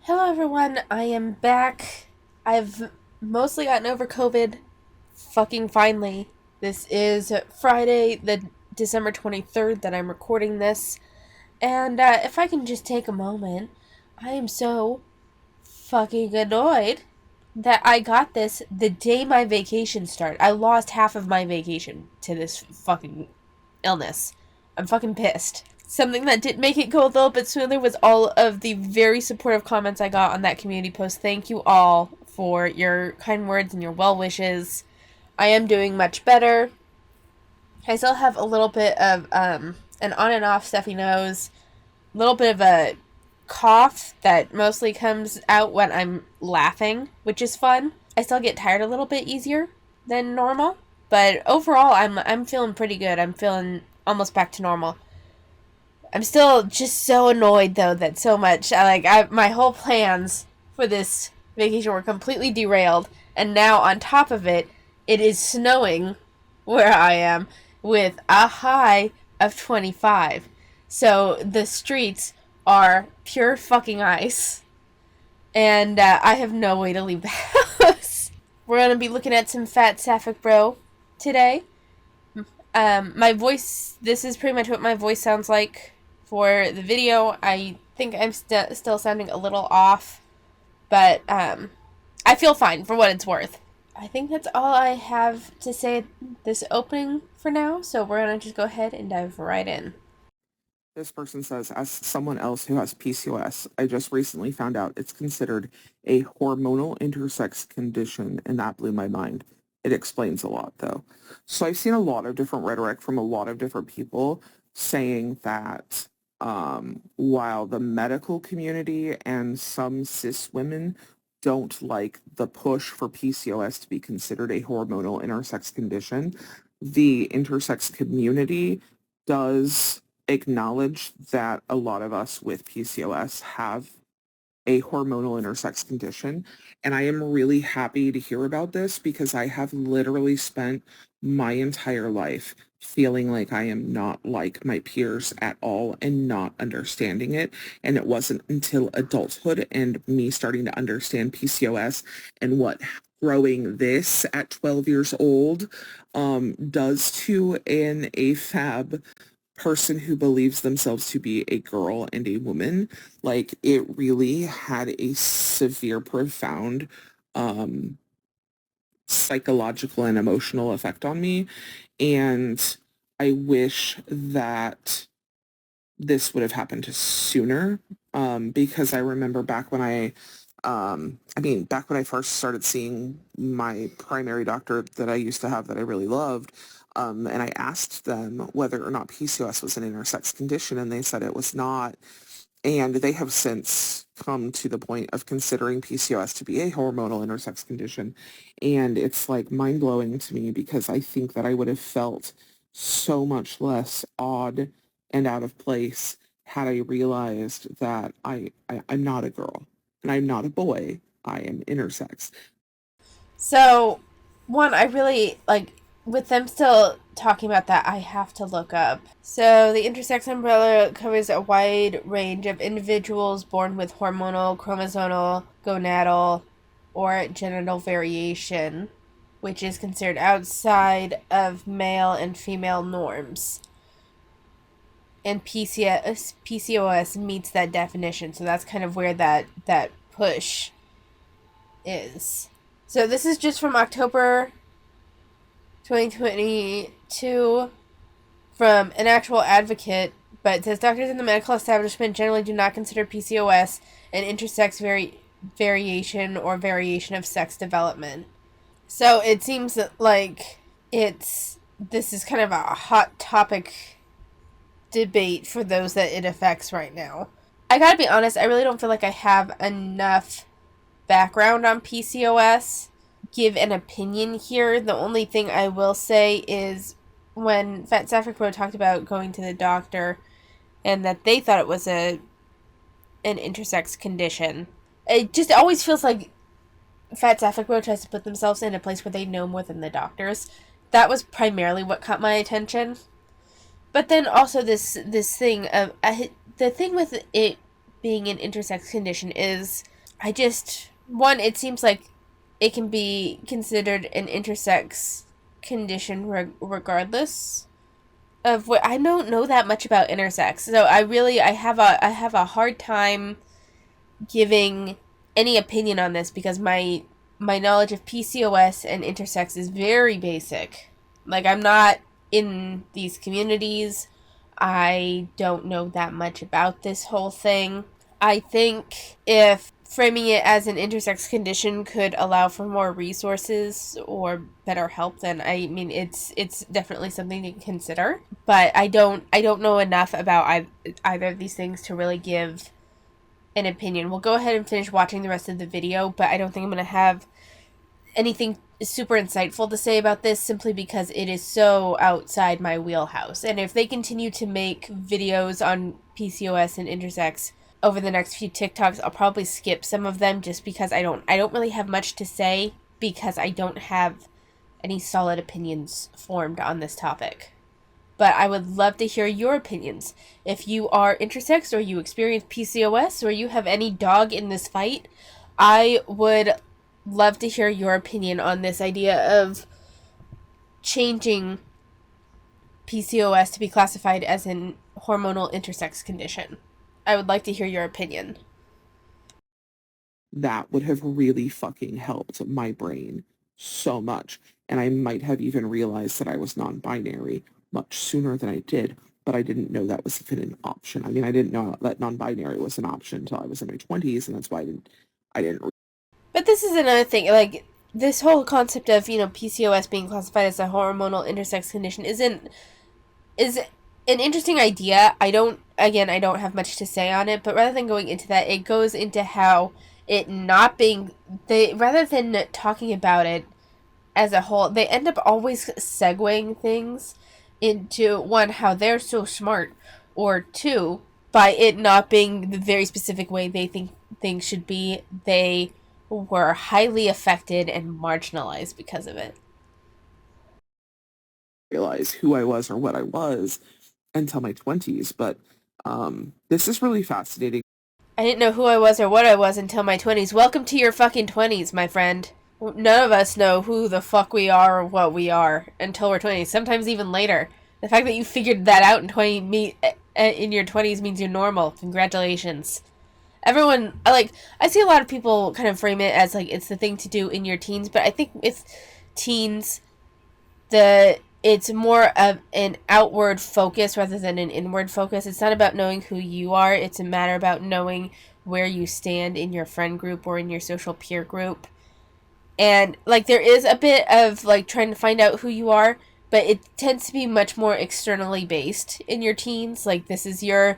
Hello everyone, I am back. I've mostly gotten over COVID. Fucking finally. This is Friday, the December 23rd that I'm recording this. And if I can just take a moment, I am so fucking annoyed that I got this the day my vacation started. I lost half of my vacation to this fucking illness. I'm fucking pissed. Something that did make it go a little bit smoother was all of the very supportive comments I got on that community post. Thank you all for your kind words and your well wishes. I am doing much better. I still have a little bit of an on and off stuffy nose, a little bit of a cough that mostly comes out when I'm laughing, which is fun. I still get tired a little bit easier than normal, but overall I'm feeling pretty good. I'm feeling almost back to normal. I'm still just so annoyed though that so much my whole plans for this vacation were completely derailed, and now on top of it, it is snowing where I am with a high of 25. So the streets are pure fucking ice, and I have no way to leave the house. We're gonna be looking at some FatSapphicBro today. My voice. This is pretty much what my voice sounds like for the video. I think I'm still sounding a little off, but I feel fine for what it's worth. I think that's all I have to say this opening for now, so we're gonna just go ahead and dive right in. This person says, as someone else who has PCOS, I just recently found out it's considered a hormonal intersex condition, and that blew my mind. It explains a lot, though. So I've seen a lot of different rhetoric from a lot of different people saying that while the medical community and some cis women don't like the push for PCOS to be considered a hormonal intersex condition, the intersex community does acknowledge that a lot of us with PCOS have a hormonal intersex condition. And I am really happy to hear about this because I have literally spent my entire life feeling like I am not like my peers at all and not understanding it. And it wasn't until adulthood and me starting to understand PCOS and what growing this at 12 years old does to an AFAB person who believes themselves to be a girl and a woman. Like, it really had a severe, profound psychological and emotional effect on me. And I wish that this would have happened sooner, because I remember back when back when I first started seeing my primary doctor that I used to have that I really loved, and I asked them whether or not PCOS was an intersex condition, and they said it was not. And they have since come to the point of considering PCOS to be a hormonal intersex condition. And it's like mind-blowing to me because I think that I would have felt so much less odd and out of place had I realized that I'm not a girl and I'm not a boy. I am intersex. So, one, I really like with them still talking about that, I have to look up. So, the intersex umbrella covers a wide range of individuals born with hormonal, chromosomal, gonadal, or genital variation, which is considered outside of male and female norms. And PCOS meets that definition, so that's kind of where that push is. So this is just from October 2022 from an actual advocate, but it says doctors in the medical establishment generally do not consider PCOS an intersex variation or variation of sex development. So it seems like this is kind of a hot topic debate for those that it affects right now. I gotta be honest, I really don't feel like I have enough background on PCOS give an opinion here. The only thing I will say is when FatSapphicBro talked about going to the doctor and that they thought it was an intersex condition, it just always feels like FatSapphicBro tries to put themselves in a place where they know more than the doctors. That was primarily what caught my attention. But then also this thing of the thing with it being an intersex condition is one, it seems like it can be considered an intersex condition regardless of what. I don't know that much about intersex, so I have a hard time giving any opinion on this because my knowledge of PCOS and intersex is very basic. Like, I'm not in these communities. I don't know that much about this whole thing. I think if framing it as an intersex condition could allow for more resources or better help, then I mean it's definitely something to consider. But I don't know enough about either of these things to really give an opinion. We'll go ahead and finish watching the rest of the video, but I don't think I'm going to have anything super insightful to say about this simply because it is so outside my wheelhouse. And if they continue to make videos on PCOS and intersex over the next few TikToks, I'll probably skip some of them just because I don't really have much to say because I don't have any solid opinions formed on this topic. But I would love to hear your opinions. If you are intersex or you experience PCOS or you have any dog in this fight, I would love to hear your opinion on this idea of changing PCOS to be classified as an hormonal intersex condition. I would like to hear your opinion. That would have really fucking helped my brain so much. And I might have even realized that I was non-binary much sooner than I did, but I didn't know that was even an option. I mean, I didn't know that non-binary was an option until I was in my 20s, and that's why I didn't. But this is another thing, like, this whole concept of, PCOS being classified as a hormonal intersex condition is an interesting idea. I don't have much to say on it, but rather than going into that, it goes into how it not being, rather than talking about it as a whole, they end up always segueing things into, one, how they're so smart, or two, by it not being the very specific way they think things should be, they were highly affected and marginalized because of it. Realize who I was or what I was until my 20s, but this is really fascinating. I didn't know who I was or what I was until my 20s. Welcome to your fucking 20s, my friend. None of us know who the fuck we are or what we are until we're 20. Sometimes even later. The fact that you figured that out in your 20s means you're normal. Congratulations. Everyone, I see a lot of people kind of frame it as like it's the thing to do in your teens, but I think with teens, it's more of an outward focus rather than an inward focus. It's not about knowing who you are. It's a matter about knowing where you stand in your friend group or in your social peer group. And like there is a bit of like trying to find out who you are, but it tends to be much more externally based in your teens. Like this is your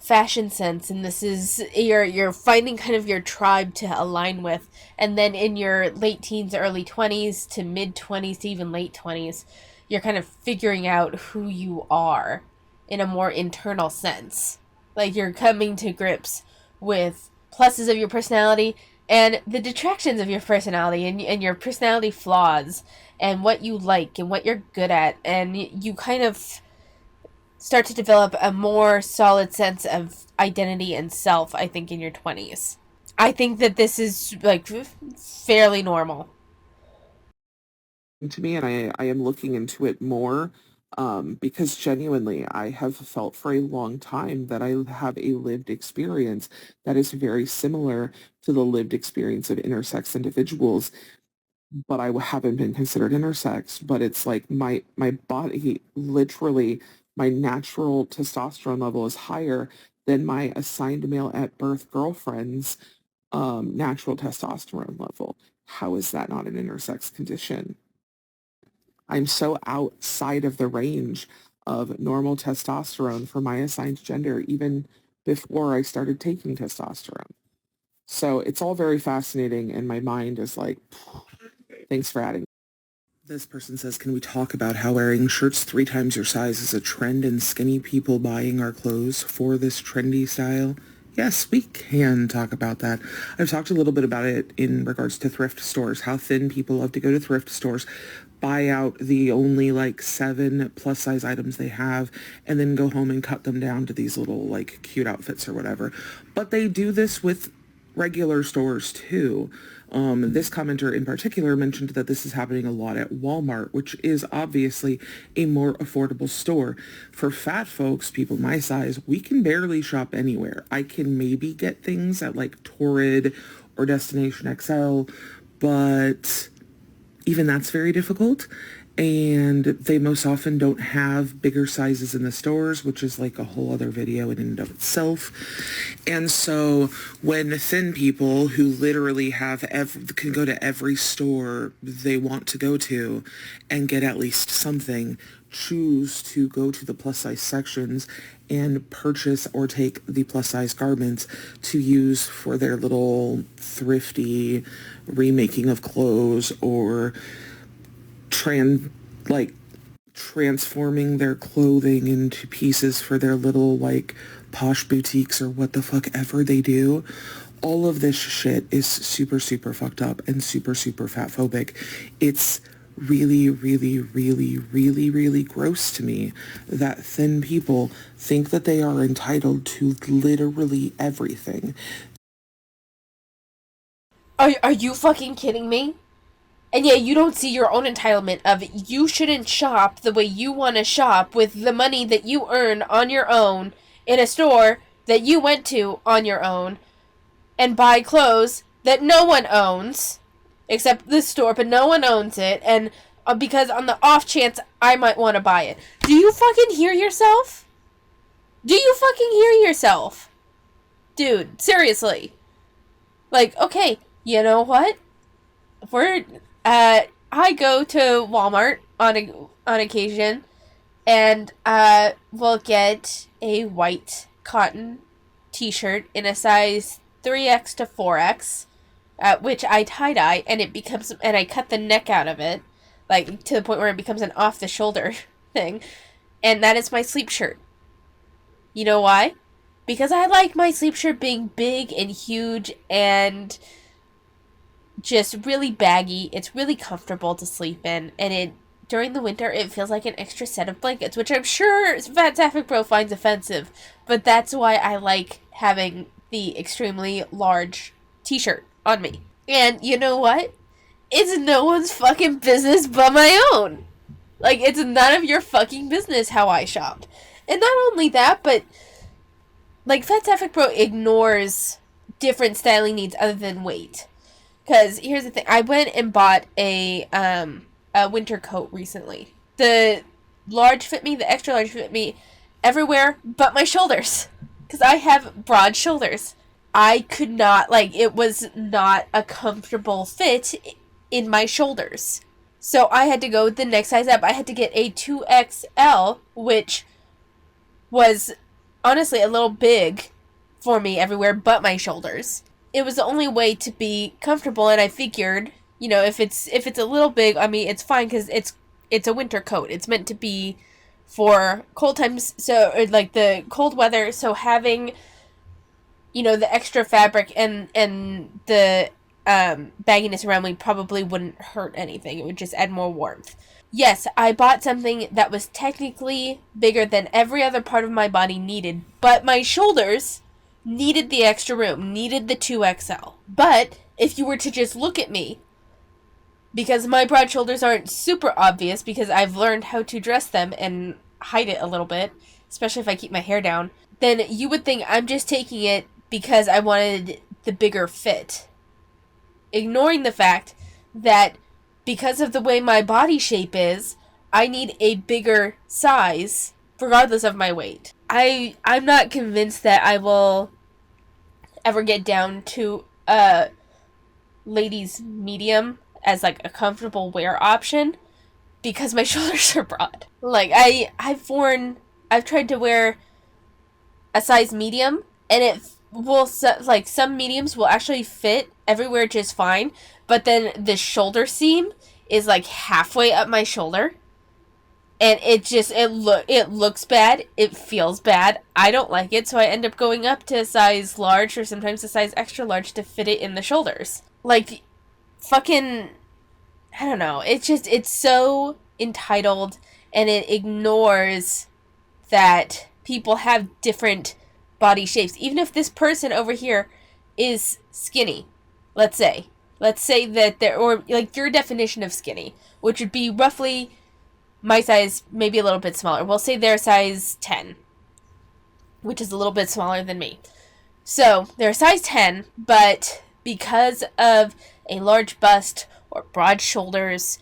fashion sense and this is you're finding kind of your tribe to align with. And then in your late teens, early 20s to mid 20s to even late 20s, you're kind of figuring out who you are in a more internal sense. Like you're coming to grips with pluses of your personality and the detractions of your personality and your personality flaws and what you like and what you're good at. And you kind of start to develop a more solid sense of identity and self, I think, in your 20s. I think that this is like fairly normal. To me, and I am looking into it more because genuinely I have felt for a long time that I have a lived experience that is very similar to the lived experience of intersex individuals, but I haven't been considered intersex. But it's like my body, literally, my natural testosterone level is higher than my assigned male at birth girlfriend's natural testosterone level. How is that not an intersex condition? I'm so outside of the range of normal testosterone for my assigned gender even before I started taking testosterone. So it's all very fascinating, and my mind is like, thanks for adding. This person says, can we talk about how wearing shirts 3 times your size is a trend and skinny people buying our clothes for this trendy style? Yes, we can talk about that. I've talked a little bit about it in regards to thrift stores, how thin people love to go to thrift stores, buy out the only like 7 plus size items they have, and then go home and cut them down to these little like cute outfits or whatever. But they do this with regular stores too. This commenter in particular mentioned that this is happening a lot at Walmart, which is obviously a more affordable store. For fat folks, people my size, we can barely shop anywhere. I can maybe get things at like Torrid or Destination XL, but even that's very difficult. And they most often don't have bigger sizes in the stores, which is like a whole other video in and of itself. And so when thin people who literally can go to every store they want to go to and get at least something, choose to go to the plus size sections and purchase or take the plus size garments to use for their little thrifty remaking of clothes or transforming their clothing into pieces for their little like posh boutiques or what the fuck ever they do. All of this shit is super, super fucked up and super, super fat phobic. It's really, really, really, really, really gross to me that thin people think that they are entitled to literally everything. Are you fucking kidding me? And yeah, you don't see your own entitlement of you shouldn't shop the way you want to shop with the money that you earn on your own in a store that you went to on your own and buy clothes that no one owns except this store, but no one owns it, and because on the off chance I might want to buy it. Do you fucking hear yourself? Do you fucking hear yourself? Dude, seriously. Like, okay, you know what? I go to Walmart on occasion, and we'll get a white cotton t-shirt in a size 3X to 4X, which I tie-dye, and I cut the neck out of it, like, to the point where it becomes an off-the-shoulder thing, and that is my sleep shirt. You know why? Because I like my sleep shirt being big and huge and just really baggy. It's really comfortable to sleep in, and during the winter it feels like an extra set of blankets, which I'm sure FatSapphicBro finds offensive, but that's why I like having the extremely large t-shirt on me. And you know what? It's no one's fucking business but my own. Like, it's none of your fucking business how I shop. And not only that, but like, FatSapphicBro ignores different styling needs other than weight. Because here's the thing, I went and bought a winter coat recently. The large fit me, the extra large fit me everywhere but my shoulders. Because I have broad shoulders. I could not, like, it was not a comfortable fit in my shoulders. So I had to go the next size up. I had to get a 2XL, which was honestly a little big for me everywhere but my shoulders. It was the only way to be comfortable, and I figured, you know, if it's a little big, I mean, it's fine because it's a winter coat. It's meant to be for cold times, so, or like the cold weather, so having, you know, the extra fabric and the bagginess around me probably wouldn't hurt anything. It would just add more warmth. Yes, I bought something that was technically bigger than every other part of my body needed, but my shoulders needed the extra room, needed the 2XL. But if you were to just look at me, because my broad shoulders aren't super obvious because I've learned how to dress them and hide it a little bit, especially if I keep my hair down, then you would think I'm just taking it because I wanted the bigger fit. Ignoring the fact that because of the way my body shape is, I need a bigger size regardless of my weight. I'm not convinced that I will ever get down to a ladies medium as like a comfortable wear option because my shoulders are broad. Like, I've tried to wear a size medium, and it will, like, some mediums will actually fit everywhere just fine, but then the shoulder seam is like halfway up my shoulder, and it looks bad, it feels bad, I don't like it, so I end up going up to a size large or sometimes a size extra large to fit it in the shoulders. Like, fucking, I don't know, it's so entitled, and it ignores that people have different body shapes. Even if this person over here is skinny, let's say that they're, or like your definition of skinny, which would be roughly my size, maybe a little bit smaller. We'll say they're size 10, which is a little bit smaller than me. So they're size 10, but because of a large bust or broad shoulders,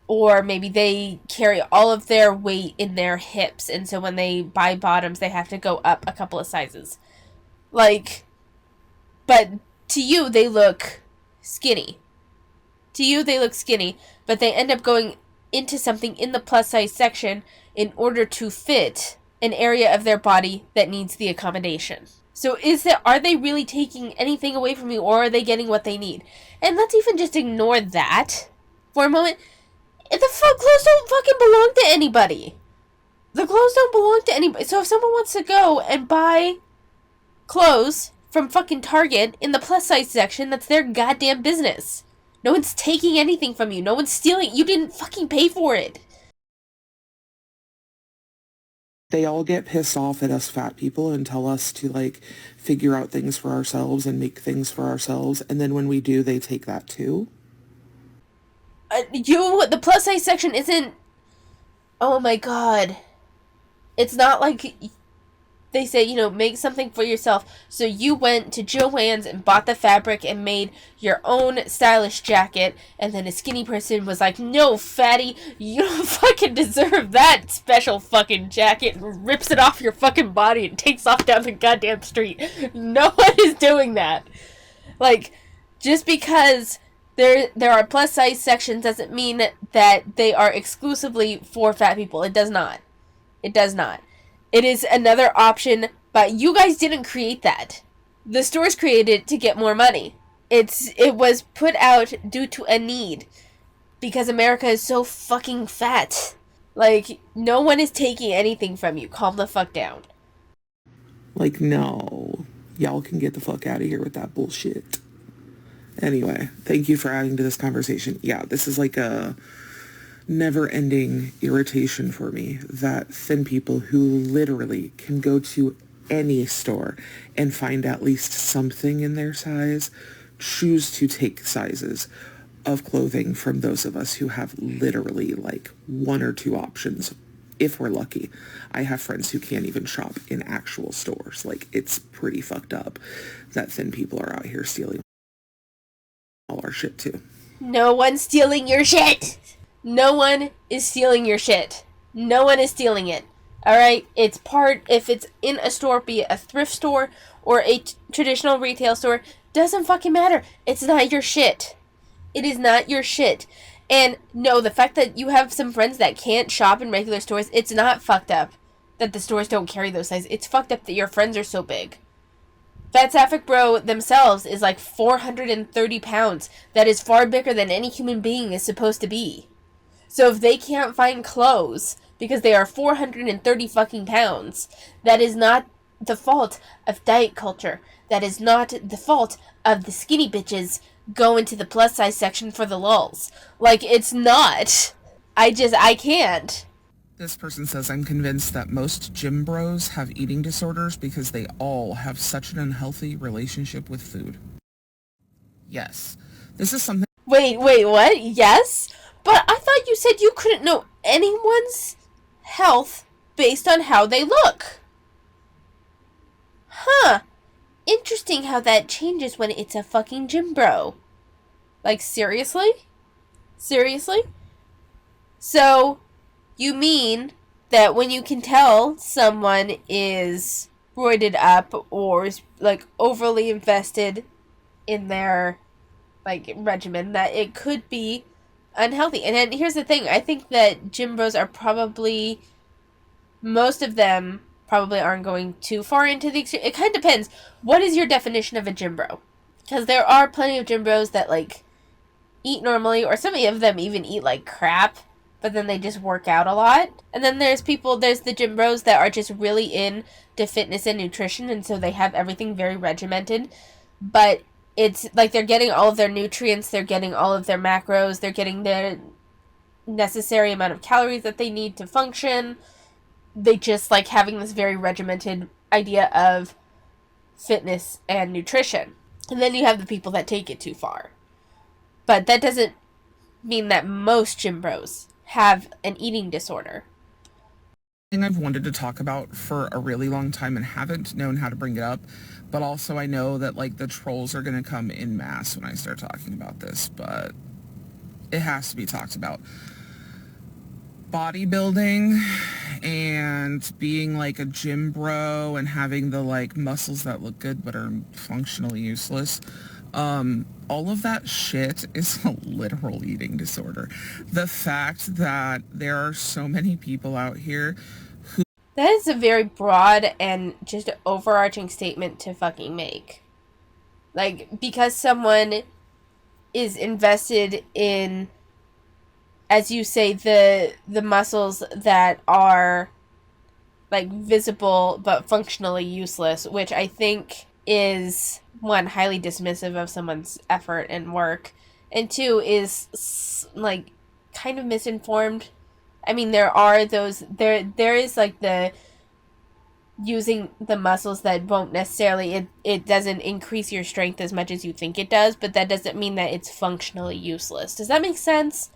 or maybe they carry all of their weight in their hips, and so when they buy bottoms, they have to go up a couple of sizes. Like, but to you, they look skinny. To you, they look skinny, but they end up going into something in the plus size section in order to fit an area of their body that needs the accommodation. So are they really taking anything away from you, or are they getting what they need? And let's even just ignore that for a moment. The clothes don't fucking belong to anybody. The clothes don't belong to anybody. So if someone wants to go and buy clothes from fucking Target in the plus size section, that's their goddamn business. No one's taking anything from you. No one's stealing. You didn't fucking pay for it. They all get pissed off at us fat people and tell us to, like, figure out things for ourselves and make things for ourselves. And then when we do, they take that too. The plus size section isn't... Oh my god. It's not like they say, make something for yourself. So you went to Joann's and bought the fabric and made your own stylish jacket, and then a skinny person was like, no, fatty, you don't fucking deserve that special fucking jacket, and rips it off your fucking body and takes off down the goddamn street. No one is doing that. Like, just because there are plus size sections doesn't mean that they are exclusively for fat people. It does not. It does not. It is another option, but you guys didn't create that. The stores created it to get more money. It was put out due to a need, because America is so fucking fat. Like, no one is taking anything from you. Calm the fuck down. Like, no. Y'all can get the fuck out of here with that bullshit. Anyway, thank you for adding to this conversation. Yeah, this is like a never-ending irritation for me, that thin people who literally can go to any store and find at least something in their size choose to take sizes of clothing from those of us who have literally like one or two options, if we're lucky. I have friends who can't even shop in actual stores. Like, it's pretty fucked up that thin people are out here stealing all our shit too. No one's stealing your shit! No one is stealing your shit. No one is stealing it. Alright? It's if it's in a store, be it a thrift store or a traditional retail store, doesn't fucking matter. It's not your shit. It is not your shit. And no, the fact that you have some friends that can't shop in regular stores, it's not fucked up that the stores don't carry those sizes. It's fucked up that your friends are so big. FatSapphicBro themselves is like 430 pounds. That is far bigger than any human being is supposed to be. So if they can't find clothes because they are 430 fucking pounds, that is not the fault of diet culture. That is not the fault of the skinny bitches going to the plus size section for the lulz. Like, it's not. I can't. This person says, I'm convinced that most gym bros have eating disorders because they all have such an unhealthy relationship with food. Yes. This is something... Wait, what? Yes? But I thought you said you couldn't know anyone's health based on how they look. Huh. Interesting how that changes when it's a fucking gym bro. Like, seriously? Seriously? So, you mean that when you can tell someone is roided up or is, like, overly invested in their, like, regimen, that it could be unhealthy? And then here's the thing. I think that gym bros are probably, most of them probably aren't going too far into the extreme. It kind of depends. What is your definition of a gym bro? Because there are plenty of gym bros that, like, eat normally, or some of them even eat like crap, but then they just work out a lot. And then there's the gym bros that are just really into fitness and nutrition, and so they have everything very regimented, but it's like they're getting all of their nutrients, they're getting all of their macros, they're getting the necessary amount of calories that they need to function. They just like having this very regimented idea of fitness and nutrition. And then you have the people that take it too far. But that doesn't mean that most gym bros have an eating disorder. Thing I've wanted to talk about for a really long time and haven't known how to bring it up, but also I know that like the trolls are going to come in mass when I start talking about this, but it has to be talked about. Bodybuilding and being like a gym bro and having the like muscles that look good but are functionally useless. All of that shit is a literal eating disorder. The fact that there are so many people out here who... That is a very broad and just overarching statement to fucking make. Like, because someone is invested in, as you say, the muscles that are like visible but functionally useless, which I think is, one, highly dismissive of someone's effort and work, and two, is like kind of misinformed. I mean, there are those, there is like the using the muscles that won't necessarily, it doesn't increase your strength as much as you think it does, but that doesn't mean that it's functionally useless. Does that make sense?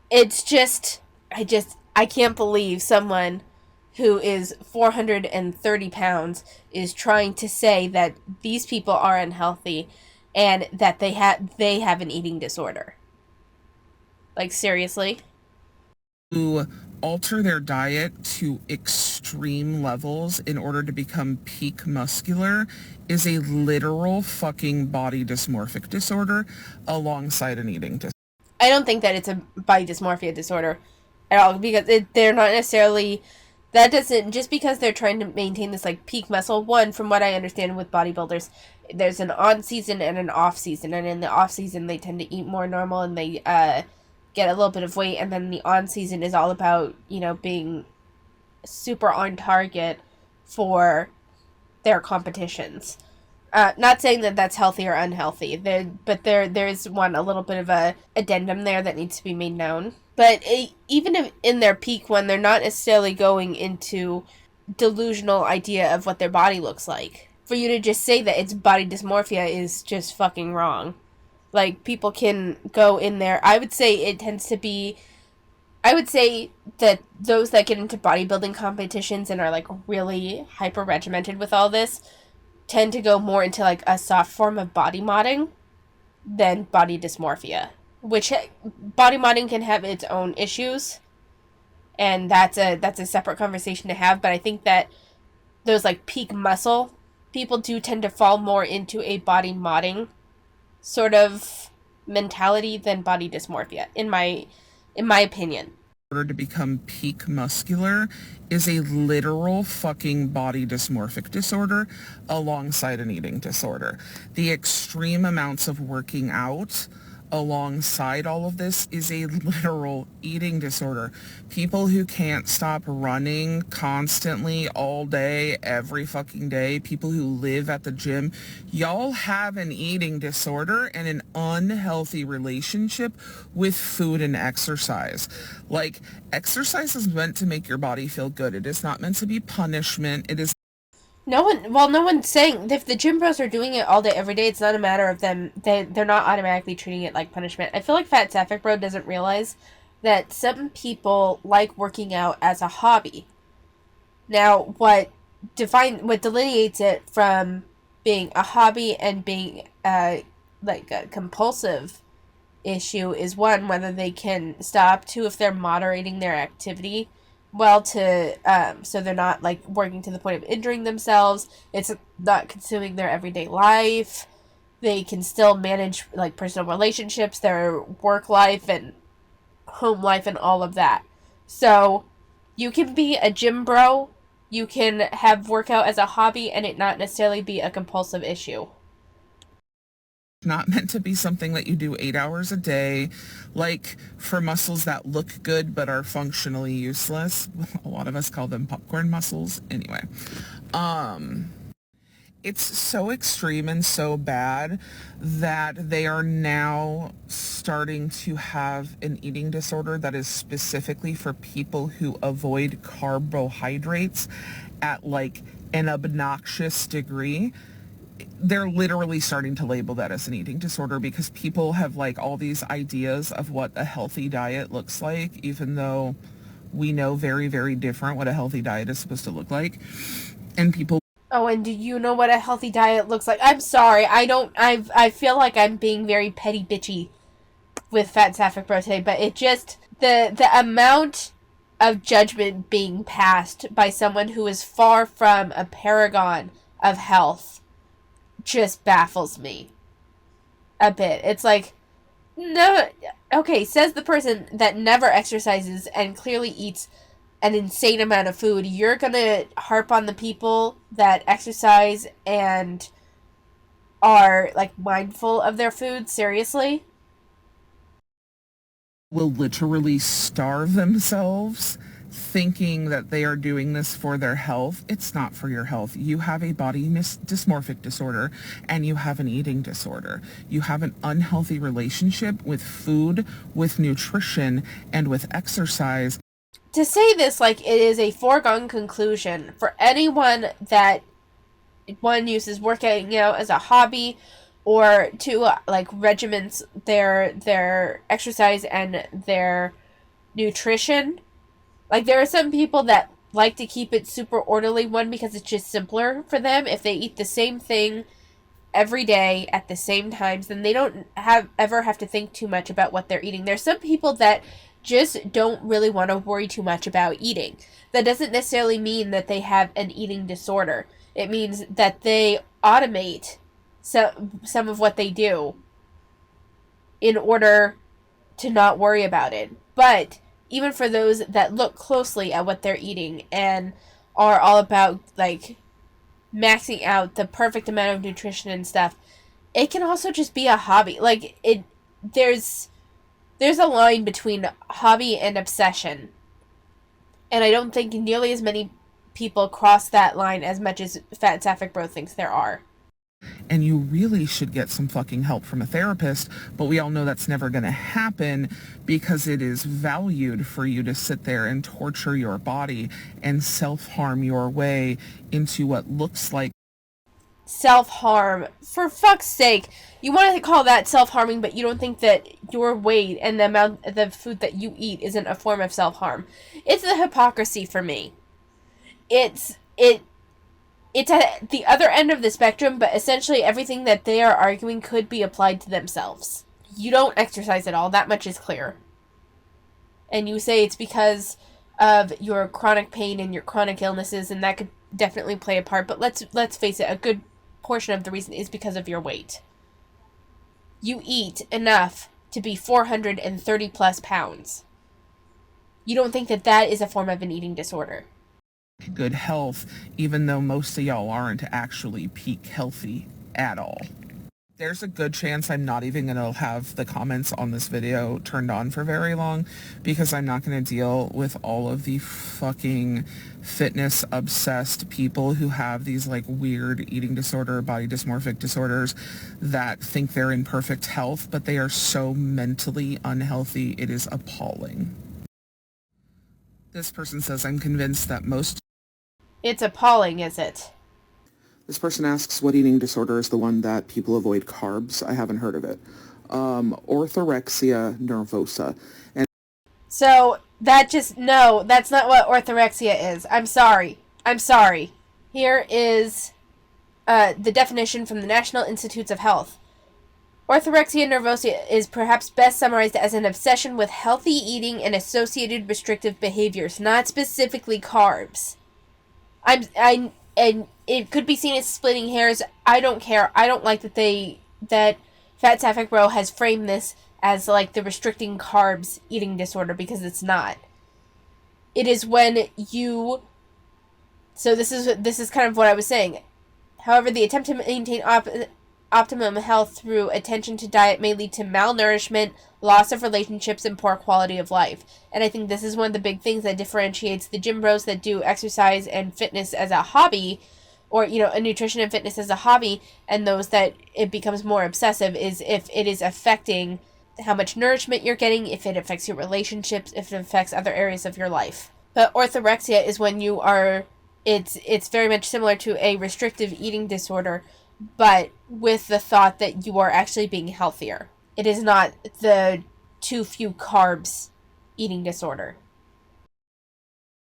It's just, I can't believe someone who is 430 pounds is trying to say that these people are unhealthy and that they have an eating disorder. Like, seriously? who alter their diet to extreme levels in order to become peak muscular is a literal fucking body dysmorphic disorder alongside an eating disorder. I don't think that it's a body dysmorphia disorder at all, because they're not necessarily, that doesn't, just because they're trying to maintain this like peak muscle, one, from what I understand with bodybuilders, there's an on season and an off season, and in the off season they tend to eat more normal and they get a little bit of weight, and then the on season is all about, you know, being super on target for their competitions. Not saying that that's healthy or unhealthy, but there is a little bit of a addendum there that needs to be made known. But even if in their peak, when they're not necessarily going into delusional idea of what their body looks like, for you to just say that it's body dysmorphia is just fucking wrong. Like, people can go in there. I would say it tends to be, I would say that those that get into bodybuilding competitions and are like really hyper regimented with all this tend to go more into like a soft form of body modding than body dysmorphia, which body modding can have its own issues, and that's a separate conversation to have. But I think that those like peak muscle people do tend to fall more into a body modding sort of mentality than body dysmorphia, in my opinion. In order to become peak muscular is a literal fucking body dysmorphic disorder alongside an eating disorder. The extreme amounts of working out alongside all of this is a literal eating disorder. People who can't stop running constantly all day, every fucking day, people who live at the gym, y'all have an eating disorder and an unhealthy relationship with food and exercise. Like, exercise is meant to make your body feel good. It is not meant to be punishment. It is No one's saying, if the gym bros are doing it all day, every day, it's not a matter of them, they're not automatically treating it like punishment. I feel like FatSapphicBro doesn't realize that some people like working out as a hobby. Now, what delineates it from being a hobby and being like a compulsive issue is, one, whether they can stop, two, if they're moderating their activity well, to so they're not like working to the point of injuring themselves, it's not consuming their everyday life, they can still manage like personal relationships, their work life and home life and all of that. So you can be a gym bro, you can have workout as a hobby and it not necessarily be a compulsive issue. not meant to be something that you do 8 hours a day, like for muscles that look good but are functionally useless. A lot of us call them popcorn muscles. Anyway, it's so extreme and so bad that they are now starting to have an eating disorder that is specifically for people who avoid carbohydrates at like an obnoxious degree. they're literally starting to label that as an eating disorder because people have like all these ideas of what a healthy diet looks like, even though we know very, very different what a healthy diet is supposed to look like. And people... Oh, and do you know what a healthy diet looks like? I'm sorry, I feel like I'm being very petty bitchy with FatSapphicBro today, but it just, the amount of judgment being passed by someone who is far from a paragon of health just baffles me a bit. It's like, no, okay, says the person that never exercises and clearly eats an insane amount of food. You're gonna harp on the people that exercise and are like mindful of their food? Seriously? Will literally starve themselves thinking that they are doing this for their health. It's not for your health. You have a body dysmorphic disorder and you have an eating disorder. You have an unhealthy relationship with food, with nutrition, and with exercise. To say this like it is a foregone conclusion for anyone that one uses working out as a hobby or to like regiments their exercise and their nutrition. Like, there are some people that like to keep it super orderly, one, because it's just simpler for them. If they eat the same thing every day at the same times, then they don't ever have to think too much about what they're eating. There's some people that just don't really want to worry too much about eating. That doesn't necessarily mean that they have an eating disorder. It means that they automate some of what they do in order to not worry about it. But even for those that look closely at what they're eating and are all about like maxing out the perfect amount of nutrition and stuff, it can also just be a hobby. Like, there's a line between hobby and obsession. And I don't think nearly as many people cross that line as much as FatSapphicBro thinks there are. And you really should get some fucking help from a therapist, but we all know that's never going to happen because it is valued for you to sit there and torture your body and self-harm your way into what looks like Self-harm. For fuck's sake. You want to call that self-harming, but you don't think that your weight and the amount of the food that you eat isn't a form of self-harm. It's the hypocrisy for me. It's at the other end of the spectrum, but essentially everything that they are arguing could be applied to themselves. You don't exercise at all, that much is clear. And you say it's because of your chronic pain and your chronic illnesses, and that could definitely play a part, but let's face it, a good portion of the reason is because of your weight. You eat enough to be 430 plus pounds. You don't think that that is a form of an eating disorder? good health, even though most of y'all aren't actually peak healthy at all. There's a good chance I'm not even going to have the comments on this video turned on for very long because I'm not going to deal with all of the fucking fitness obsessed people who have these like weird eating disorder, body dysmorphic disorders that think they're in perfect health, but they are so mentally unhealthy. It is appalling. This person says, I'm convinced that most... It's appalling, is it? This person asks, what eating disorder is the one that people avoid carbs? I haven't heard of it. Orthorexia nervosa. And So, no, that's not what orthorexia is. I'm sorry. Here is the definition from the National Institutes of Health. Orthorexia nervosa is perhaps best summarized as an obsession with healthy eating and associated restrictive behaviors, not specifically carbs. And it could be seen as splitting hairs. I don't care. I don't like that FatSapphicBro has framed this as like the restricting carbs eating disorder, because it's not. It is when you... So this is kind of what I was saying. However, the attempt to maintain optimum health through attention to diet may lead to malnourishment, loss of relationships, and poor quality of life. And I think this is one of the big things that differentiates the gym bros that do exercise and fitness as a hobby, or, you know, a nutrition and fitness as a hobby, and those that it becomes more obsessive, is if it is affecting how much nourishment you're getting, if it affects your relationships, if it affects other areas of your life. But orthorexia is when you are... It's very much similar to a restrictive eating disorder, but with the thought that you are actually being healthier. It is not the too few carbs eating disorder.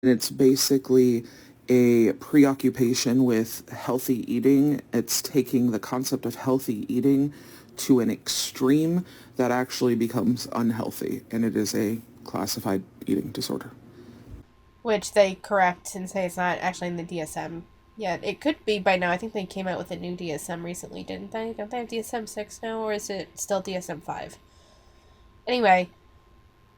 And it's basically a preoccupation with healthy eating. It's taking the concept of healthy eating to an extreme that actually becomes unhealthy, and it is a classified eating disorder. Which they correct and say it's not actually in the DSM yet. It could be by now. I think they came out with a new DSM recently, didn't they? Don't they have DSM 6 now, or is it still DSM 5? Anyway,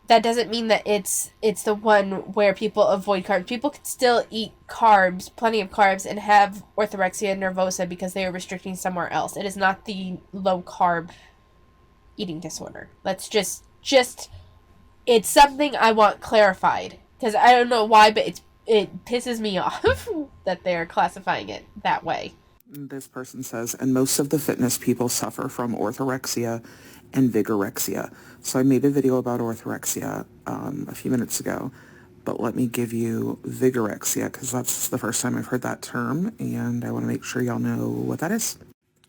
that doesn't mean that it's the one where people avoid carbs. People can still eat carbs, plenty of carbs, and have orthorexia and nervosa because they are restricting somewhere else. It is not the low carb eating disorder. Let's just it's something I want clarified because I don't know why, but it pisses me off that they're classifying it that way. This person says, and most of the fitness people suffer from orthorexia and vigorexia. So I made a video about orthorexia a few minutes ago, but let me give you vigorexia because that's the first time I've heard that term, and I want to make sure y'all know what that is.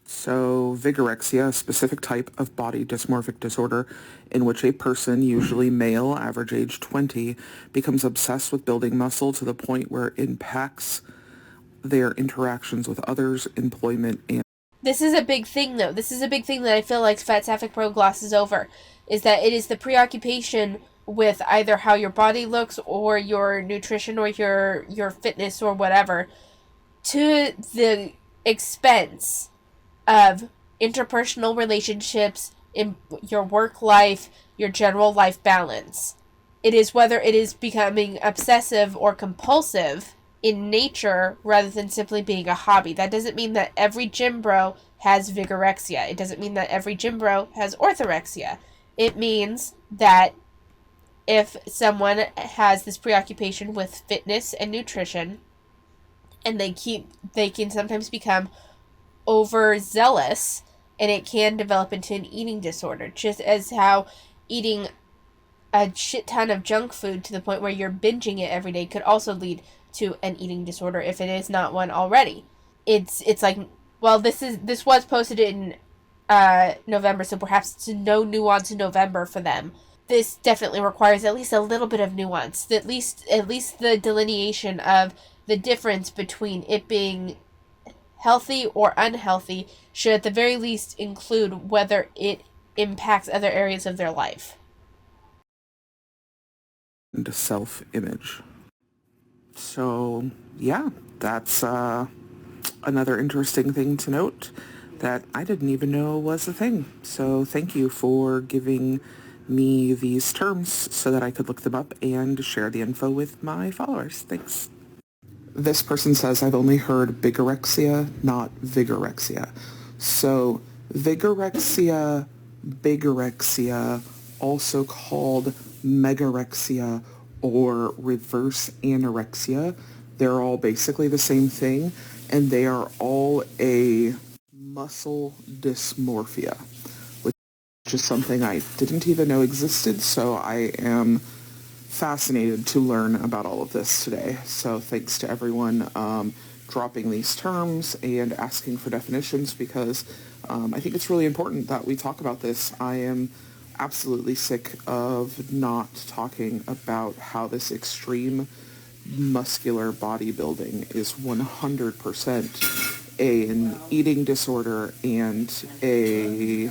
So vigorexia, a specific type of body dysmorphic disorder in which a person, usually male, average age 20, becomes obsessed with building muscle to the point where it impacts their interactions with others, employment, and This is a big thing, though. This is a big thing that I feel like FatSapphicBro glosses over, is that it is the preoccupation with either how your body looks or your nutrition or your fitness or whatever to the expense of interpersonal relationships, in your work life, your general life balance. It is whether it is becoming obsessive or compulsive in nature rather than simply being a hobby. That doesn't mean that every gym bro has vigorexia. It doesn't mean that every gym bro has orthorexia. It means that if someone has this preoccupation with fitness and nutrition and they can sometimes become overzealous and it can develop into an eating disorder, just as how eating a shit ton of junk food to the point where you're binging it every day could also lead to an eating disorder if it is not one already. It's like, well, this was posted in November, so perhaps it's no nuance in November for them. This definitely requires at least a little bit of nuance, at least the delineation of the difference between it being healthy or unhealthy should at the very least include whether it impacts other areas of their life. self-image. So, yeah, that's another interesting thing to note that I didn't even know was a thing. So thank you for giving me these terms so that I could look them up and share the info with my followers. Thanks. This person says, I've only heard bigorexia, not vigorexia. So vigorexia, bigorexia, also called megorexia or reverse anorexia, they're all basically the same thing, and they are all a muscle dysmorphia, which is something I didn't even know existed, so I am fascinated to learn about all of this today. So thanks to everyone dropping these terms and asking for definitions because I think it's really important that we talk about this. I am absolutely sick of not talking about how this extreme muscular bodybuilding is 100% an eating disorder and a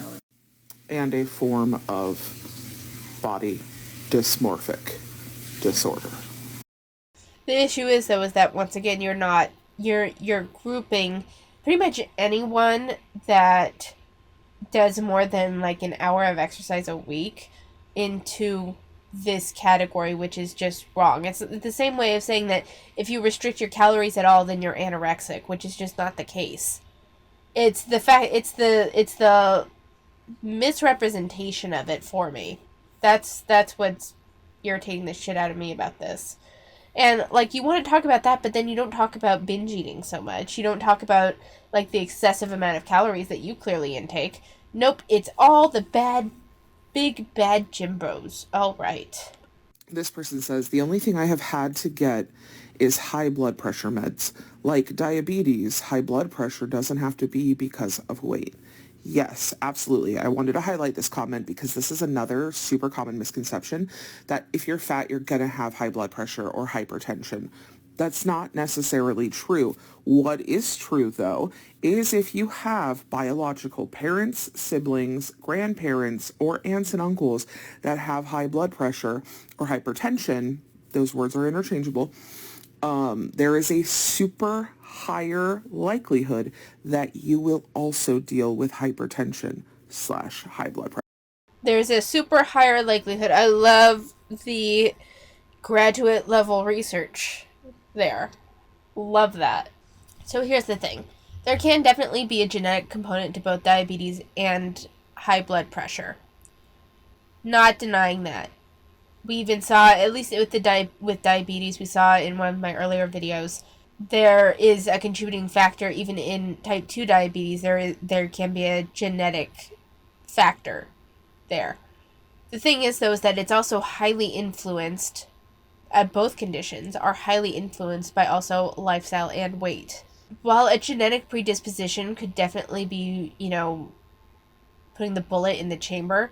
form of body dysmorphic disorder. The issue is though is that once again you're grouping pretty much anyone that does more than like an hour of exercise a week into this category, which is just wrong. It's the same way of saying that if you restrict your calories at all, then you're anorexic, which is just not the case. It's the misrepresentation of it for me. That's what's irritating the shit out of me about this. And like you want to talk about that, but then you don't talk about binge eating so much. You don't talk about like the excessive amount of calories that you clearly intake. Nope, it's all the big bad gym bros. All right. This person says, the only thing I have had to get is high blood pressure meds. Like diabetes, high blood pressure doesn't have to be because of weight. Yes, absolutely. I wanted to highlight this comment because this is another super common misconception that if you're fat, you're going to have high blood pressure or hypertension. That's not necessarily true. What is true, though, is if you have biological parents, siblings, grandparents, or aunts and uncles that have high blood pressure or hypertension, those words are interchangeable, there is a super higher likelihood that you will also deal with hypertension slash high blood pressure. There's a super higher likelihood. I love the graduate level research there. Love that. So here's the thing. There can definitely be a genetic component to both diabetes and high blood pressure. Not denying that. We even saw, at least with with diabetes, we saw in one of my earlier videos, there is a contributing factor even in type 2 diabetes. There can be a genetic factor there. The thing is, though, is that it's also highly influenced, both conditions are highly influenced by also lifestyle and weight. While a genetic predisposition could definitely be, putting the bullet in the chamber,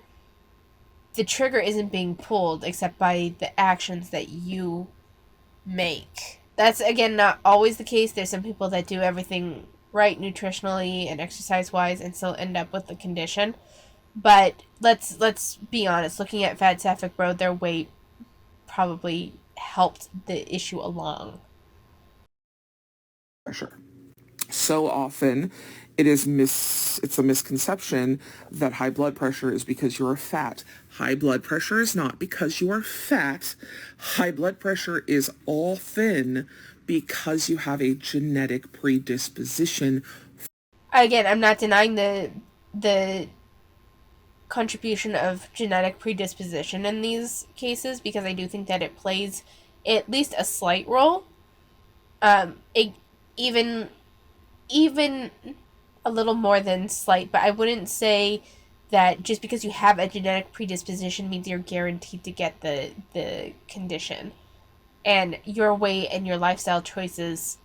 the trigger isn't being pulled except by the actions that you make. That's, again, not always the case. There's some people that do everything right nutritionally and exercise-wise and still end up with the condition. But let's be honest. Looking at FatSapphicBro, their weight probably helped the issue along. Pressure. So often it's a misconception that high blood pressure is because you're fat. High blood pressure is not because you are fat. High blood pressure is often because you have a genetic predisposition. Again, I'm not denying the contribution of genetic predisposition in these cases, because I do think that it plays at least a slight role. Even a little more than slight, but I wouldn't say that just because you have a genetic predisposition means you're guaranteed to get the condition. And your weight and your lifestyle choices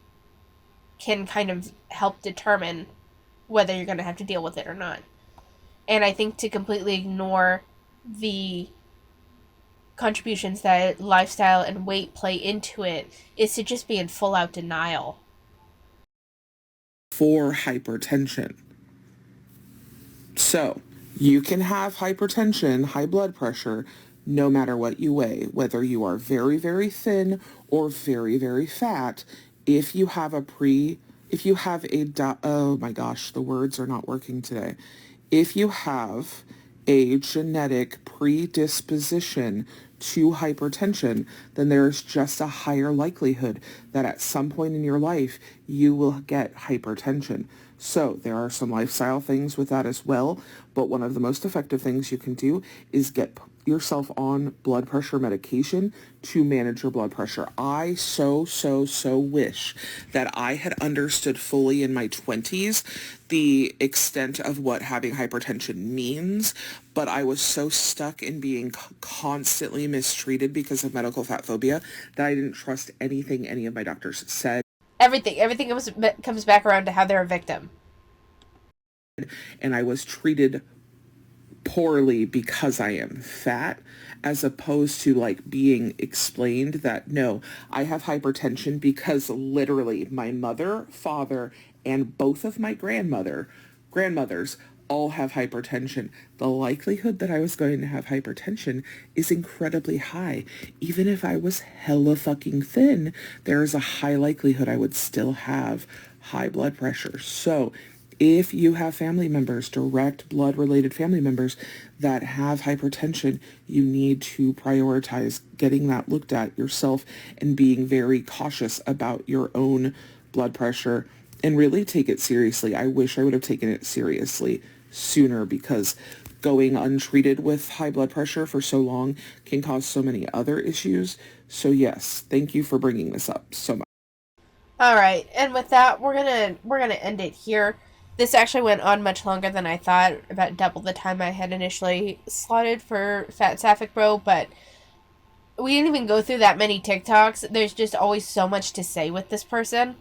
can kind of help determine whether you're going to have to deal with it or not. And I think to completely ignore the contributions that lifestyle and weight play into it is to just be in full out denial. For hypertension. So, you can have hypertension, high blood pressure, no matter what you weigh, whether you are very, very thin or very, very fat. If you have oh my gosh, the words are not working today. If you have a genetic predisposition to hypertension, then there's just a higher likelihood that at some point in your life you will get hypertension. So there are some lifestyle things with that as well, but one of the most effective things you can do is get yourself on blood pressure medication to manage your blood pressure. I so wish that I had understood fully in my 20s the extent of what having hypertension means, but I was so stuck in being constantly mistreated because of medical fat phobia that I didn't trust anything any of my doctors said. Everything comes back around to how they're a victim. And I was treated poorly because I am fat, as opposed to like being explained that no, I have hypertension because literally my mother, father, and both of my grandmothers all have hypertension. The likelihood that I was going to have hypertension is incredibly high. Even if I was hella fucking thin, there is a high likelihood I would still have high blood pressure. So if you have family members, direct blood-related family members that have hypertension, you need to prioritize getting that looked at yourself and being very cautious about your own blood pressure and really take it seriously. I wish I would have taken it seriously sooner, because going untreated with high blood pressure for so long can cause so many other issues. So yes, thank you for bringing this up so much. All right, and with that, we're gonna end it here. This actually went on much longer than I thought, about double the time I had initially slotted for FatSapphicBro, but we didn't even go through that many TikToks. There's just always so much to say with this person.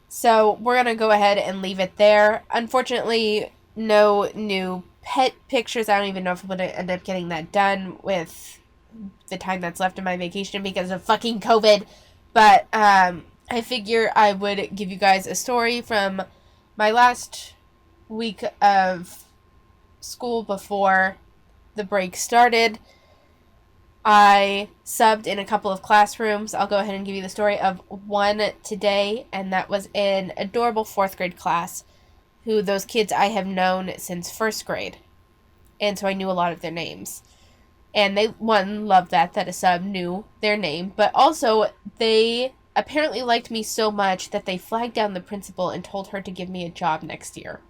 So we're going to go ahead and leave it there. Unfortunately, no new pet pictures. I don't even know if I'm going to end up getting that done with the time that's left in my vacation because of fucking COVID. But I figure I would give you guys a story from my last week of school before the break started. I subbed in a couple of classrooms. I'll go ahead and give you the story of one today, and that was an adorable 4th grade class, who those kids I have known since 1st grade, and so I knew a lot of their names. And they, one, loved that a sub knew their name, but also they apparently liked me so much that they flagged down the principal and told her to give me a job next year.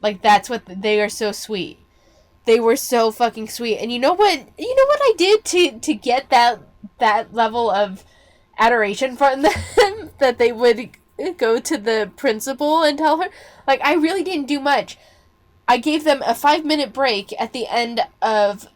Like, that's what, they are so sweet. They were so fucking sweet. And you know what I did to get that level of adoration from them? That they would go to the principal and tell her? Like, I really didn't do much. I gave them a 5-minute break at the end of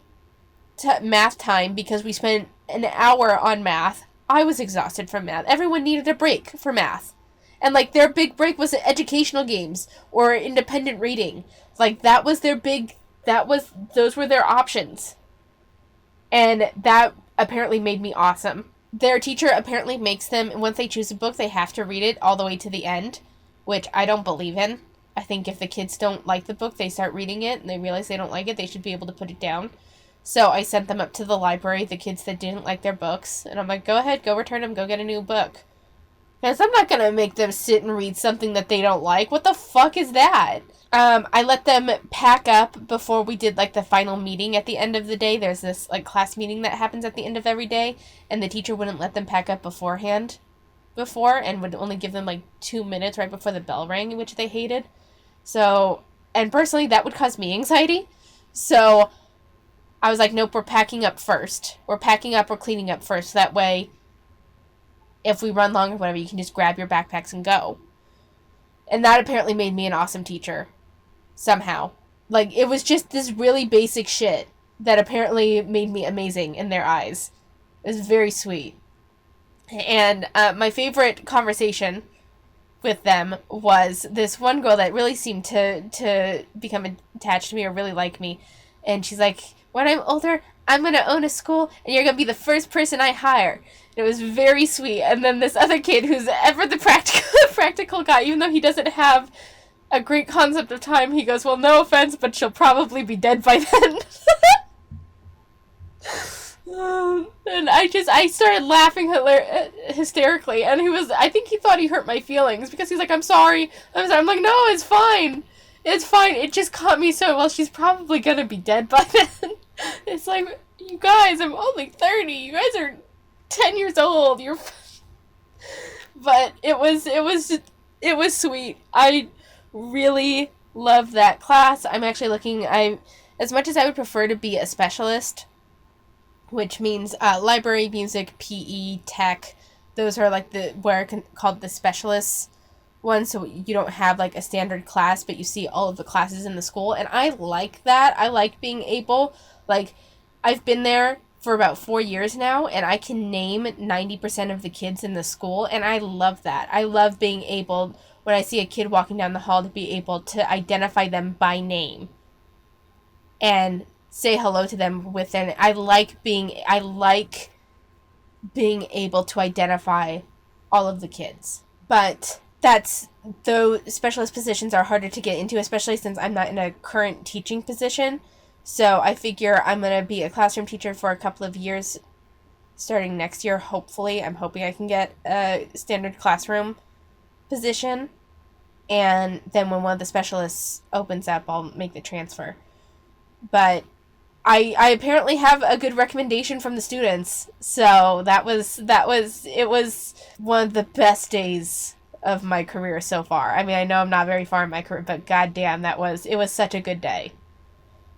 math time because we spent an hour on math. I was exhausted from math. Everyone needed a break for math. And, like, their big break was educational games or independent reading. Like, that was their big... those were their options. And that apparently made me awesome. Their teacher apparently makes them, once they choose a book, they have to read it all the way to the end, which I don't believe in. I think if the kids don't like the book, they start reading it, and they realize they don't like it, they should be able to put it down. So I sent them up to the library, the kids that didn't like their books, and I'm like, go ahead, go return them, go get a new book. Because I'm not going to make them sit and read something that they don't like. What the fuck is that? I let them pack up before we did, like, the final meeting at the end of the day. There's this, like, class meeting that happens at the end of every day, and the teacher wouldn't let them pack up beforehand and would only give them, like, 2 minutes right before the bell rang, which they hated. So, and personally, that would cause me anxiety. So, I was like, nope, we're packing up first. We're packing up or cleaning up first. That way, if we run long or whatever, you can just grab your backpacks and go. And that apparently made me an awesome teacher. Somehow. Like, it was just this really basic shit that apparently made me amazing in their eyes. It was very sweet. And my favorite conversation with them was this one girl that really seemed to become attached to me or really like me. And she's like, when I'm older, I'm going to own a school, and you're going to be the first person I hire. And it was very sweet. And then this other kid who's ever the practical guy, even though he doesn't have a great concept of time, he goes, well, no offense, but she'll probably be dead by then. And I started laughing hysterically, and I think he thought he hurt my feelings, because he's like, I'm sorry. I'm like, no, it's fine. It's fine. It just caught me so well. She's probably gonna be dead by then. It's like, you guys, I'm only 30. You guys are 10 years old. But it was sweet. I really love that class. I'm actually looking, as much as I would prefer to be a specialist, which means library, music, PE, tech, those are like called the specialists ones, so you don't have like a standard class, but you see all of the classes in the school, and I like that. I like being able, like, I've been there for about 4 years now, and I can name 90% of the kids in the school, and I love that. I love being able, when I see a kid walking down the hall, to be able to identify them by name and say hello to them I like being able to identify all of the kids. But though specialist positions are harder to get into, especially since I'm not in a current teaching position. So I figure I'm going to be a classroom teacher for a couple of years, starting next year, hopefully. I'm hoping I can get a standard classroom position. And then when one of the specialists opens up, I'll make the transfer. But I apparently have a good recommendation from the students. So it was one of the best days of my career so far. I mean, I know I'm not very far in my career, but goddamn, it was such a good day.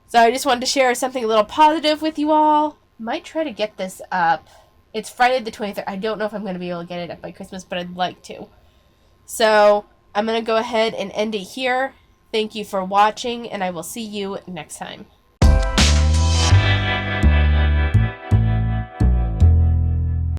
So I just wanted to share something a little positive with you all. Might try to get this up. It's Friday the 23rd. I don't know if I'm going to be able to get it up by Christmas, but I'd like to. So I'm going to go ahead and end it here. Thank you for watching, and I will see you next time.